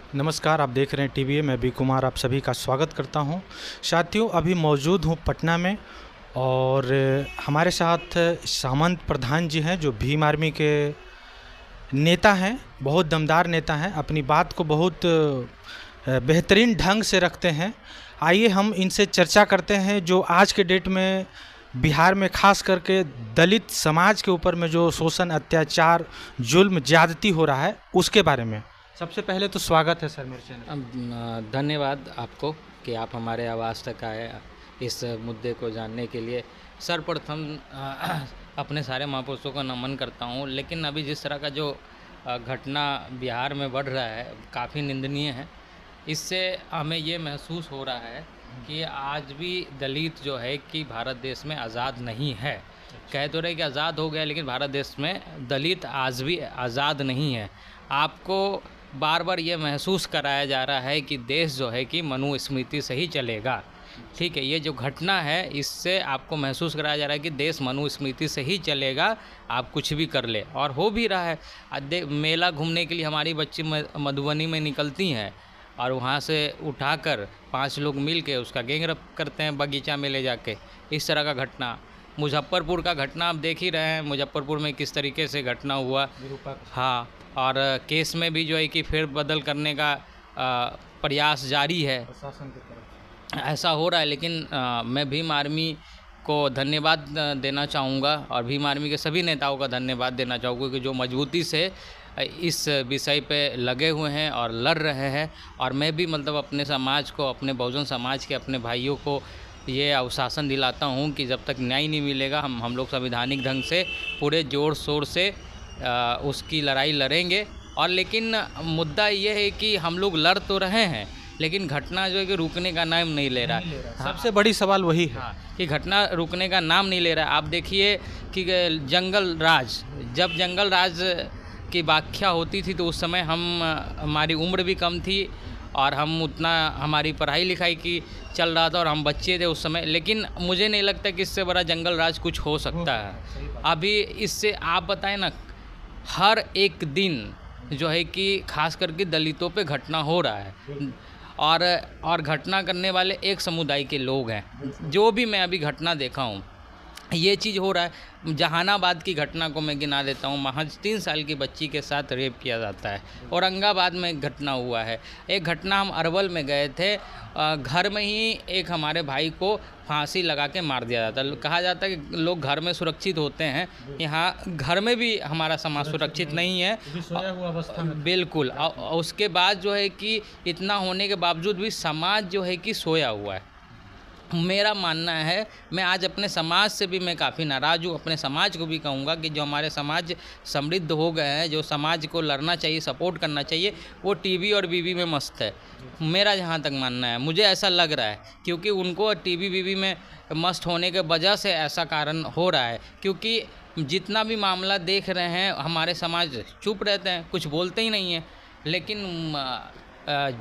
नमस्कार, आप देख रहे हैं टीवीए। मैं बी कुमार आप सभी का स्वागत करता हूं। साथियों, अभी मौजूद हूं पटना में और हमारे साथ सामंत प्रधान जी हैं जो भीम आर्मी के नेता हैं, बहुत दमदार नेता हैं, अपनी बात को बहुत बेहतरीन ढंग से रखते हैं। आइए हम इनसे चर्चा करते हैं जो आज के डेट में बिहार में खास करके दलित समाज के ऊपर में जो शोषण, अत्याचार, जुल्म, ज्यादती हो रहा है उसके बारे में। सबसे पहले तो स्वागत है सर मेरे चैनल। धन्यवाद आपको कि आप हमारे आवाज़ तक आए इस मुद्दे को जानने के लिए। सर्वप्रथम अपने सारे महापुरुषों को नमन करता हूँ, लेकिन अभी जिस तरह का जो घटना बिहार में बढ़ रहा है काफ़ी निंदनीय है। इससे हमें ये महसूस हो रहा है कि आज भी दलित जो है कि भारत देश में आज़ाद नहीं है। कह तो रहे कि आज़ाद हो गया, लेकिन भारत देश में दलित आज भी आज़ाद नहीं है। आपको बार बार ये महसूस कराया जा रहा है कि देश जो है कि मनुस्मृति से ही चलेगा। ठीक है, ये जो घटना है इससे आपको महसूस कराया जा रहा है कि देश मनुस्मृति से ही चलेगा, आप कुछ भी कर ले, और हो भी रहा है। मेला घूमने के लिए हमारी बच्ची मधुबनी में निकलती हैं और वहाँ से उठाकर 5 लोग मिल के उसका गैंगरेप करते हैं बगीचा में ले जाके। इस तरह का घटना, मुजफ्फरपुर का घटना आप देख ही रहे हैं, मुजफ्फरपुर में किस तरीके से घटना हुआ। हाँ, और केस में भी जो है कि फेर बदल करने का प्रयास जारी है, प्रशासन की तरफ ऐसा हो रहा है। लेकिन मैं भीम आर्मी को धन्यवाद देना चाहूँगा और भीम आर्मी के सभी नेताओं का धन्यवाद देना चाहूँगा कि जो मजबूती से इस विषय पे लगे हुए हैं और लड़ रहे हैं। और मैं भी मतलब अपने समाज को, अपने बहुजन समाज के अपने भाइयों को ये आश्वासन दिलाता हूँ कि जब तक न्याय नहीं मिलेगा हम लोग संवैधानिक ढंग से पूरे ज़ोर शोर से उसकी लड़ाई लड़ेंगे। और लेकिन मुद्दा ये है कि हम लोग लड़ तो रहे हैं, लेकिन घटना जो है कि रुकने का नाम नहीं ले रहा है। सबसे बड़ी सवाल वही है। हाँ, कि घटना रुकने का नाम नहीं ले रहा है। आप देखिए कि जंगल राज, जब जंगल राज की व्याख्या होती थी तो उस समय हमारी उम्र भी कम थी और हम उतना, हमारी पढ़ाई लिखाई की चल रहा था और हम बच्चे थे उस समय। लेकिन मुझे नहीं लगता कि इससे बड़ा जंगल राज कुछ हो सकता है। अभी इससे आप बताएं ना, हर एक दिन जो है कि खास करके दलितों पे घटना हो रहा है और घटना करने वाले एक समुदाय के लोग हैं। जो भी मैं अभी घटना देखा हूँ ये चीज़ हो रहा है। जहानाबाद की घटना को मैं गिना देता हूँ, महज 3 साल की बच्ची के साथ रेप किया जाता है। औरंगाबाद में एक घटना हुआ है। एक घटना, हम अरवल में गए थे, घर में ही एक हमारे भाई को फांसी लगा के मार दिया जाता है। कहा जाता है कि लोग घर में सुरक्षित होते हैं, यहाँ घर में भी हमारा समाज सुरक्षित नहीं है। सोया हुआ अवस्था में। बिल्कुल। उसके बाद जो है कि इतना होने के बावजूद भी समाज जो है कि सोया हुआ है। मेरा मानना है, मैं आज अपने समाज से भी मैं काफ़ी नाराज़ हूँ। अपने समाज को भी कहूँगा कि जो हमारे समाज समृद्ध हो गए हैं, जो समाज को लड़ना चाहिए, सपोर्ट करना चाहिए, वो टीवी और बीवी में मस्त है। मेरा जहाँ तक मानना है, मुझे ऐसा लग रहा है, क्योंकि उनको टीवी बीवी में मस्त होने के वजह से ऐसा कारण हो रहा है। क्योंकि जितना भी मामला देख रहे हैं, हमारे समाज चुप रहते हैं, कुछ बोलते ही नहीं हैं। लेकिन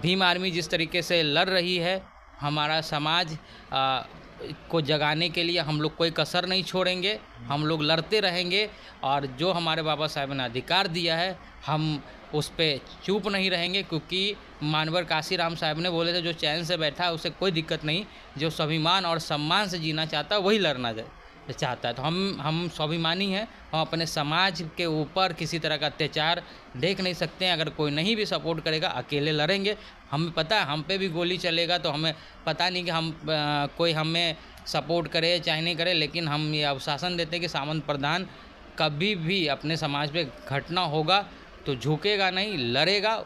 भीम आर्मी जिस तरीके से लड़ रही है, हमारा समाज को जगाने के लिए हम लोग कोई कसर नहीं छोड़ेंगे, हम लोग लड़ते रहेंगे। और जो हमारे बाबा साहब ने अधिकार दिया है, हम उस पर चुप नहीं रहेंगे। क्योंकि मानवर काशीराम साहब ने बोले थे, जो चैन से बैठा है उसे कोई दिक्कत नहीं, जो स्वाभिमान और सम्मान से जीना चाहता है वही लड़ना चाहता है। तो हम स्वाभिमानी हैं, हम अपने समाज के ऊपर किसी तरह का अत्याचार देख नहीं सकते हैं। अगर कोई नहीं भी सपोर्ट करेगा, अकेले लड़ेंगे। हमें पता है हम पे भी गोली चलेगा, तो हमें पता नहीं कि कोई हमें सपोर्ट करे चाहे नहीं करे। लेकिन हम ये आश्वासन देते हैं कि सामंत प्रधान कभी भी अपने समाज पे घटना होगा तो झुकेगा नहीं, लड़ेगा।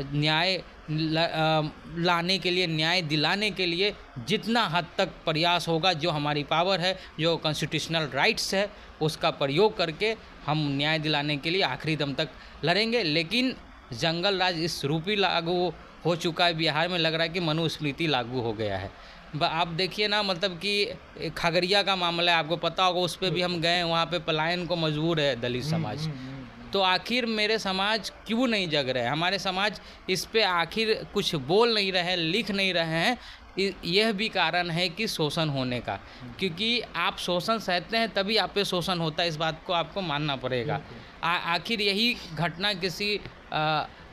न्याय लाने के लिए, न्याय दिलाने के लिए जितना हद तक प्रयास होगा, जो हमारी पावर है, जो कॉन्स्टिट्यूशनल राइट्स है, उसका प्रयोग करके हम न्याय दिलाने के लिए आखिरी दम तक लड़ेंगे। लेकिन जंगल राज इस रूप ही लागू हो चुका है बिहार में, लग रहा है कि मनुस्मृति लागू हो गया है। आप देखिए ना, मतलब कि खगड़िया का मामला है, आपको पता होगा, उस पर भी हम गए, वहाँ पे पलायन को मजबूर है दलित समाज। तो आखिर मेरे समाज क्यों नहीं जग रहे हैं? हमारे समाज इस पे आखिर कुछ बोल नहीं रहे, लिख नहीं रहे हैं। यह भी कारण है कि शोषण होने का, क्योंकि आप शोषण सहते हैं तभी आप पे शोषण होता है। इस बात को आपको मानना पड़ेगा। आखिर यही घटना किसी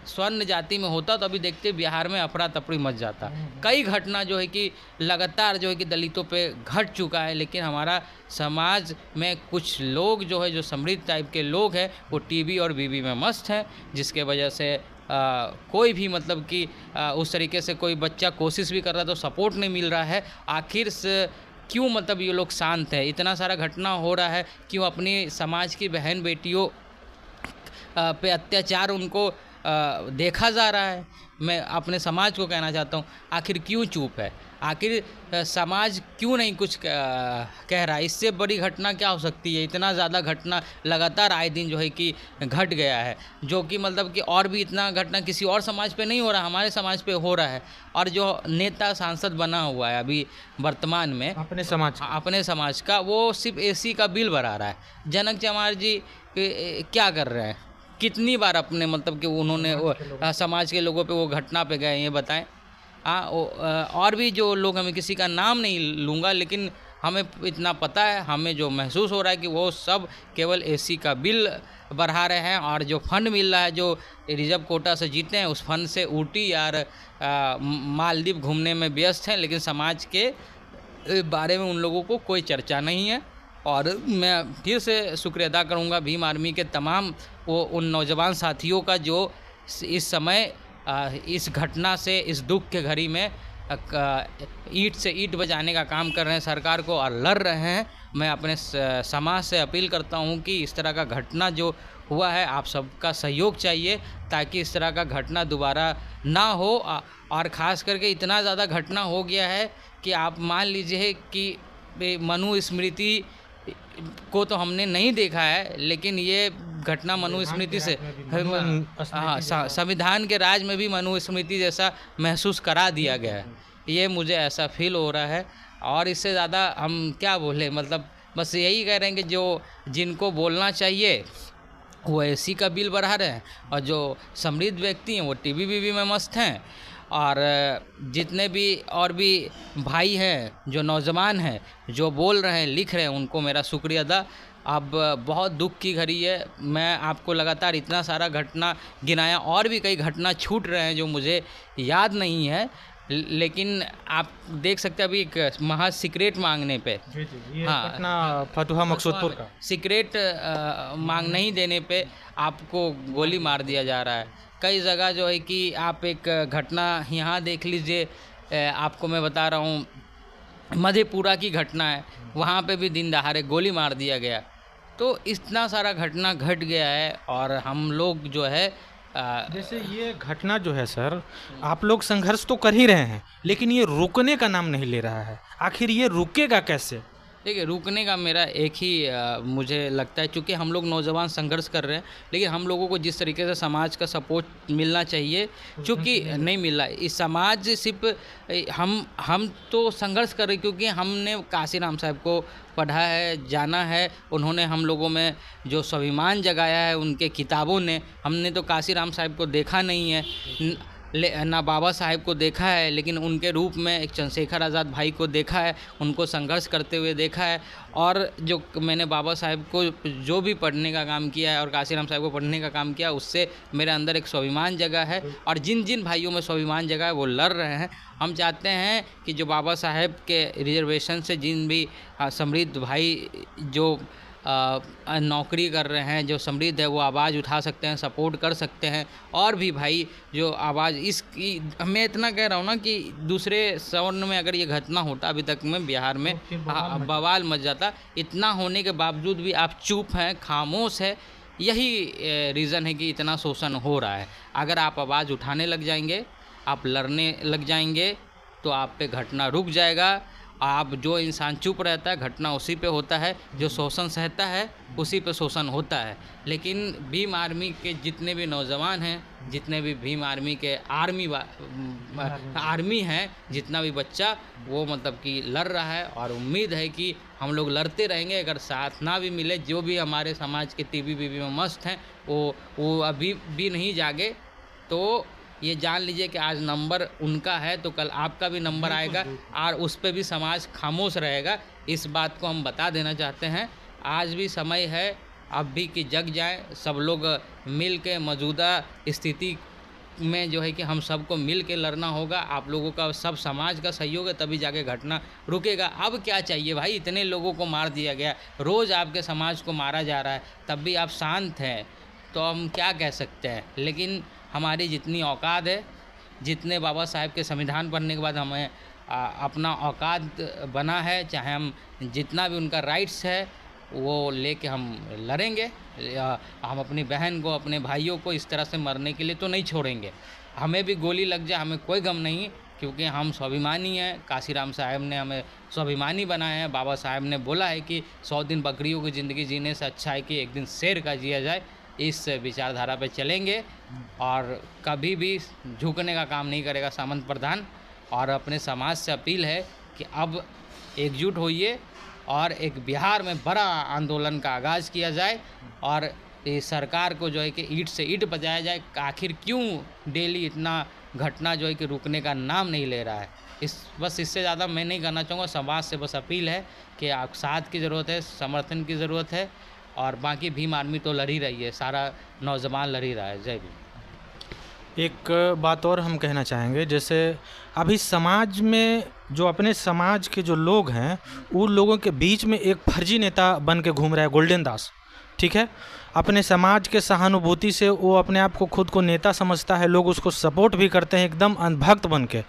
स्वर्ण जाति में होता तो अभी देखते बिहार में अफरा तफरी मच जाता। कई घटना जो है कि लगातार जो है कि दलितों पे घट चुका है, लेकिन हमारा समाज में कुछ लोग जो है, जो समृद्ध टाइप के लोग हैं, वो टीवी और बीवी में मस्त हैं, जिसके वजह से कोई भी मतलब कि उस तरीके से कोई बच्चा कोशिश भी कर रहा है तो सपोर्ट नहीं मिल रहा है। आखिर से क्यों मतलब ये लोग शांत है? इतना सारा घटना हो रहा है, क्यों अपनी समाज की बहन बेटियों पे अत्याचार उनको देखा जा रहा है? मैं अपने समाज को कहना चाहता हूँ, आखिर क्यों चुप है? आखिर समाज क्यों नहीं कुछ कह रहा है? इससे बड़ी घटना क्या हो सकती है? इतना ज़्यादा घटना लगातार आए दिन जो है कि घट गया है, जो कि मतलब कि और भी इतना घटना किसी और समाज पे नहीं हो रहा, हमारे समाज पे हो रहा है। और जो नेता सांसद बना हुआ है अभी वर्तमान में अपने समाज का, वो सिर्फ एसी का बिल भरा रहा है। जनक चमार जी क्या कर रहे हैं? कितनी बार अपने मतलब कि उन्होंने समाज के लोगों पे वो घटना पे गए, ये बताएं। और भी जो लोग, हमें किसी का नाम नहीं लूँगा, लेकिन हमें इतना पता है, हमें जो महसूस हो रहा है कि वो सब केवल एसी का बिल बढ़ा रहे हैं, और जो फंड मिल रहा है, जो रिजर्व कोटा से जीते हैं, उस फंड से ऊटी यार मालदीव घूमने में व्यस्त हैं, लेकिन समाज के बारे में उन लोगों को कोई चर्चा नहीं है। और मैं फिर से शुक्रिया अदा करूंगा भीम आर्मी के तमाम वो उन नौजवान साथियों का जो इस समय इस घटना से, इस दुख के घड़ी में ईंट से ईंट बजाने का काम कर रहे हैं सरकार को और लड़ रहे हैं। मैं अपने समाज से अपील करता हूं कि इस तरह का घटना जो हुआ है, आप सबका सहयोग चाहिए ताकि इस तरह का घटना दोबारा ना हो। और ख़ास करके इतना ज़्यादा घटना हो गया है कि आप मान लीजिए कि मनुस्मृति को तो हमने नहीं देखा है, लेकिन ये घटना मनुस्मृति से, हाँ, संविधान के राज में भी मनुस्मृति जैसा महसूस करा दिया गया है। ये मुझे ऐसा फील हो रहा है। और इससे ज़्यादा हम क्या बोले, मतलब बस यही कह रहे हैं कि जो जिनको बोलना चाहिए वो एसी का बिल बढ़ा रहे हैं, और जो समृद्ध व्यक्ति हैं वो टीवी बीवी में मस्त हैं। और जितने भी और भी भाई हैं, जो नौजवान हैं, जो बोल रहे हैं, लिख रहे हैं, उनको मेरा शुक्रिया अदा। अब बहुत दुख की घड़ी है। मैं आपको लगातार इतना सारा घटना गिनाया, और भी कई घटना छूट रहे हैं जो मुझे याद नहीं है, लेकिन आप देख सकते हैं अभी एक महज सिगरेट मांगने पे, हाँ, फतुहा मकसूदपुर का सिगरेट मांग नहीं देने पे आपको गोली मार दिया जा रहा है। कई जगह जो है कि आप एक घटना यहाँ देख लीजिए, आपको मैं बता रहा हूँ, मधेपुरा की घटना है, वहाँ पे भी दिन दहाड़े गोली मार दिया गया। तो इतना सारा घटना घट गया है, और हम लोग जो है जैसे ये घटना जो है सर, आप लोग संघर्ष तो कर ही रहे हैं, लेकिन ये रुकने का नाम नहीं ले रहा है। आखिर ये रुकेगा कैसे? देखिए, रुकने का मेरा एक ही मुझे लगता है, क्योंकि हम लोग नौजवान संघर्ष कर रहे हैं, लेकिन हम लोगों को जिस तरीके से समाज का सपोर्ट मिलना चाहिए, क्योंकि नहीं मिल रहा है। इस समाज सिर्फ हम तो संघर्ष कर रहे हैं क्योंकि हमने काशीराम साहब को पढ़ा है, जाना है, उन्होंने हम लोगों में जो स्वाभिमान जगाया है उनके किताबों ने। हमने तो काशीराम साहब को देखा नहीं है, ना बाबा साहेब को देखा है, लेकिन उनके रूप में एक चंद्रशेखर आज़ाद भाई को देखा है, उनको संघर्ष करते हुए देखा है। और जो मैंने बाबा साहेब को जो भी पढ़ने का काम किया है और काशीराम साहब को पढ़ने का काम किया, उससे मेरे अंदर एक स्वाभिमान जगह है। और जिन जिन भाइयों में स्वाभिमान जगह है वो लड़ रहे हैं। हम चाहते हैं कि जो बाबा साहेब के रिजर्वेशन से जिन भी समृद्ध भाई जो नौकरी कर रहे हैं, जो समृद्ध है, वो आवाज़ उठा सकते हैं, सपोर्ट कर सकते हैं। और भी भाई जो आवाज़ इसकी, मैं इतना कह रहा हूँ ना कि दूसरे स्वर्ण में अगर ये घटना होता अभी तक में बिहार में बवाल मच जाता। इतना होने के बावजूद भी आप चुप हैं, खामोश है। यही रीज़न है कि इतना शोषण हो रहा है। अगर आप आवाज़ उठाने लग जाएंगे, आप लड़ने लग जाएंगे, तो आप पे घटना रुक जाएगा। आप जो इंसान चुप रहता है, घटना उसी पे होता है। जो शोषण सहता है उसी पे शोषण होता है। लेकिन भीम आर्मी के जितने भी नौजवान हैं, जितने भी भीम आर्मी के आर्मी हैं, जितना भी बच्चा, वो मतलब कि लड़ रहा है। और उम्मीद है कि हम लोग लड़ते रहेंगे। अगर साथ ना भी मिले, जो भी हमारे समाज के टीवी बीवी में मस्त हैं, वो अभी भी नहीं जागे, तो ये जान लीजिए कि आज नंबर उनका है तो कल आपका भी नंबर आएगा, और उस पर भी समाज खामोश रहेगा। इस बात को हम बता देना चाहते हैं। आज भी समय है, अब भी कि जग जाए, सब लोग मिल के मौजूदा स्थिति में जो है कि हम सबको मिल के लड़ना होगा। आप लोगों का, सब समाज का सहयोग है, तभी जाके घटना रुकेगा। अब क्या चाहिए भाई, इतने लोगों को मार दिया गया, रोज़ आपके समाज को मारा जा रहा है, तब भी आप शांत हैं, तो हम क्या कह सकते हैं। लेकिन हमारी जितनी औकात है, जितने बाबा साहेब के संविधान पढ़ने के बाद हमें अपना औकात बना है, चाहे हम जितना भी उनका राइट्स है वो लेके हम लड़ेंगे। हम अपनी बहन को, अपने भाइयों को इस तरह से मरने के लिए तो नहीं छोड़ेंगे। हमें भी गोली लग जाए, हमें कोई गम नहीं, क्योंकि हम स्वाभिमानी हैं। काशीराम साहब ने हमें स्वाभिमानी बनाया है। बाबा साहब ने बोला है कि 100 दिन बकरियों की ज़िंदगी जीने से अच्छा है कि एक दिन शेर का जिया जाए। इस विचारधारा पे चलेंगे और कभी भी झुकने का काम नहीं करेगा सामंत प्रधान। और अपने समाज से अपील है कि अब एकजुट होइए और एक बिहार में बड़ा आंदोलन का आगाज़ किया जाए और ये सरकार को जो है कि ईंट से ईंट बजाया जाए। आखिर क्यों डेली इतना घटना जो है कि रुकने का नाम नहीं ले रहा है। बस इससे ज़्यादा मैं नहीं करना चाहूँगा। समाज से बस अपील है कि आप साथ की ज़रूरत है, समर्थन की ज़रूरत है, और बाकी भीम आर्मी तो लड़ ही रही है, सारा नौजवान लड़ ही रहा है। जय भीम। एक बात और हम कहना चाहेंगे, जैसे अभी समाज में जो अपने समाज के जो लोग हैं, उन लोगों के बीच में एक फर्जी नेता बन के घूम रहा है गोल्डन दास, ठीक है। अपने समाज के सहानुभूति से वो अपने आप को खुद को नेता समझता है, लोग उसको सपोर्ट भी करते हैं एकदम अंधभक्त बन के।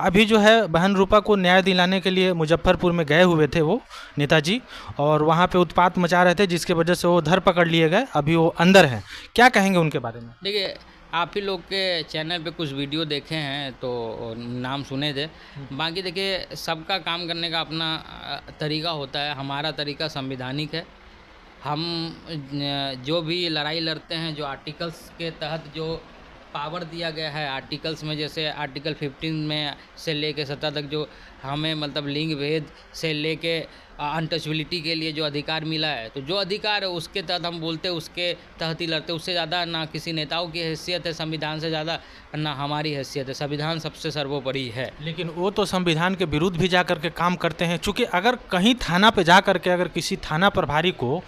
अभी जो है बहन रूपा को न्याय दिलाने के लिए मुजफ्फरपुर में गए हुए थे वो नेताजी, और वहाँ पे उत्पात मचा रहे थे, जिसके वजह से वो धर पकड़ लिए गए। अभी वो अंदर हैं। क्या कहेंगे उनके बारे में? देखिए, आप ही लोग के चैनल पे कुछ वीडियो देखे हैं तो नाम सुने थे। बाकी देखिए, सबका काम करने का अपना तरीका होता है। हमारा तरीका संवैधानिक है। हम जो भी लड़ाई लड़ते हैं, जो आर्टिकल्स के तहत जो पावर दिया गया है आर्टिकल्स में, जैसे आर्टिकल 15 में से लेके 17 तक जो हमें मतलब लिंग भेद से लेके अनटचबिलिटी के लिए जो अधिकार मिला है, तो जो अधिकार है उसके तहत हम बोलते हैं, उसके तहत ही लड़ते। उससे ज़्यादा ना किसी नेताओं की हैसियत है संविधान से ज़्यादा, ना हमारी हैसियत है। संविधान सबसे सर्वोपरि है। लेकिन वो तो संविधान के विरुद्ध भी जा कर के काम करते हैं। चूँकि अगर कहीं थाना पे जा कर के अगर किसी थाना प्रभारी को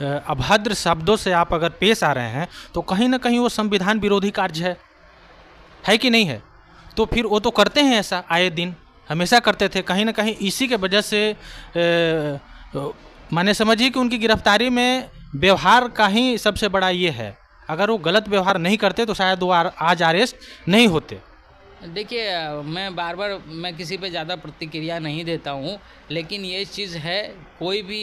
अभद्र शब्दों से आप अगर पेश आ रहे हैं, तो कहीं ना कहीं वो संविधान विरोधी कार्य है कि नहीं है? तो फिर वो तो करते हैं ऐसा, आए दिन हमेशा करते थे। कहीं ना कहीं इसी के वजह से माने समझिए कि उनकी गिरफ्तारी में व्यवहार का ही सबसे बड़ा ये है। अगर वो गलत व्यवहार नहीं करते तो शायद वो आज अरेस्ट नहीं होते। देखिए, मैं किसी पे ज़्यादा प्रतिक्रिया नहीं देता हूँ, लेकिन ये चीज़ है, कोई भी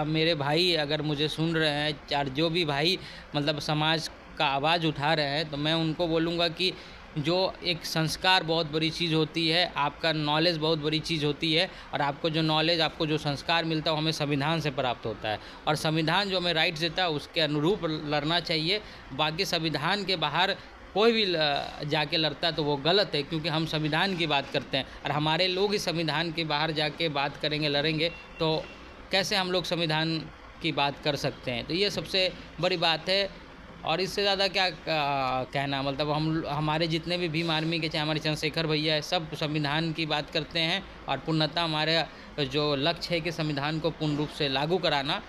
मेरे भाई अगर मुझे सुन रहे हैं, और जो भी भाई मतलब समाज का आवाज़ उठा रहे हैं, तो मैं उनको बोलूँगा कि जो एक संस्कार बहुत बड़ी चीज़ होती है, आपका नॉलेज बहुत बड़ी चीज़ होती है, और आपको जो नॉलेज, आपको जो संस्कार मिलता है वो हमें संविधान से प्राप्त होता है, और संविधान जो हमें राइट्स देता है उसके अनुरूप लड़ना चाहिए। बाकी संविधान के बाहर कोई भी जाके लड़ता है तो वो गलत है, क्योंकि हम संविधान की बात करते हैं, और हमारे लोग ही संविधान के बाहर जाके बात करेंगे, लड़ेंगे, तो कैसे हम लोग संविधान की बात कर सकते हैं? तो ये सबसे बड़ी बात है। और इससे ज़्यादा क्या कहना, मतलब हमारे जितने भी भीम आर्मी के, चाहे हमारे चंद्रशेखर भैया है, सब संविधान की बात करते हैं, और पूर्णतः हमारे जो लक्ष्य है कि संविधान को पूर्ण रूप से लागू कराना।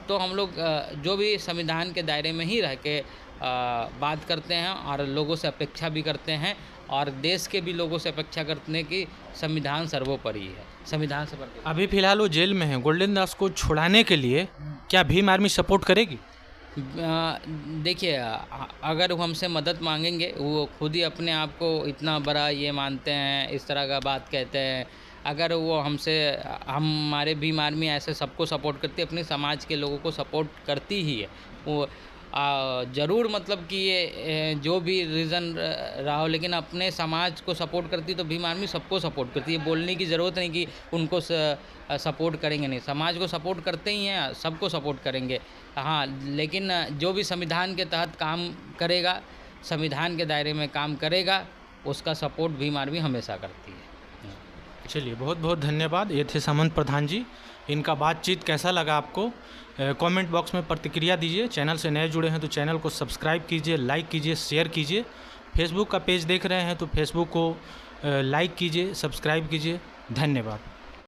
तो हम लोग जो भी संविधान के दायरे में ही रह के बात करते हैं, और लोगों से अपेक्षा भी करते हैं, और देश के भी लोगों से अपेक्षा करते हैं कि संविधान सर्वोपरि है। संविधान से अभी फिलहाल वो जेल में है। गोल्डन दास को छुड़ाने के लिए क्या भीम आर्मी सपोर्ट करेगी? देखिए, अगर वो हमसे मदद मांगेंगे, वो खुद ही अपने आप को इतना बड़ा ये मानते हैं, इस तरह का बात कहते हैं। अगर वो हमसे, हमारे भीम आर्मी ऐसे सबको सपोर्ट करती है, अपने समाज के लोगों को सपोर्ट करती ही है। वो ज़रूर मतलब कि ये जो भी रीज़न रहा हो, लेकिन अपने समाज को सपोर्ट करती तो भीम आर्मी सबको सपोर्ट करती है। बोलने की ज़रूरत नहीं कि उनको सपोर्ट करेंगे नहीं, समाज को सपोर्ट करते ही हैं, सबको सपोर्ट करेंगे। हाँ, लेकिन जो भी संविधान के तहत काम करेगा, संविधान के दायरे में काम करेगा, उसका सपोर्ट भीम आर्मी हमेशा करती है। चलिए, बहुत बहुत धन्यवाद। ये थे सामंत प्रधान जी। इनका बातचीत कैसा लगा आपको? कमेंट बॉक्स में प्रतिक्रिया दीजिए। चैनल से नए जुड़े हैं तो चैनल को सब्सक्राइब कीजिए, लाइक कीजिए, शेयर कीजिए। फेसबुक का पेज देख रहे हैं तो फेसबुक को लाइक कीजिए, सब्सक्राइब कीजिए। धन्यवाद।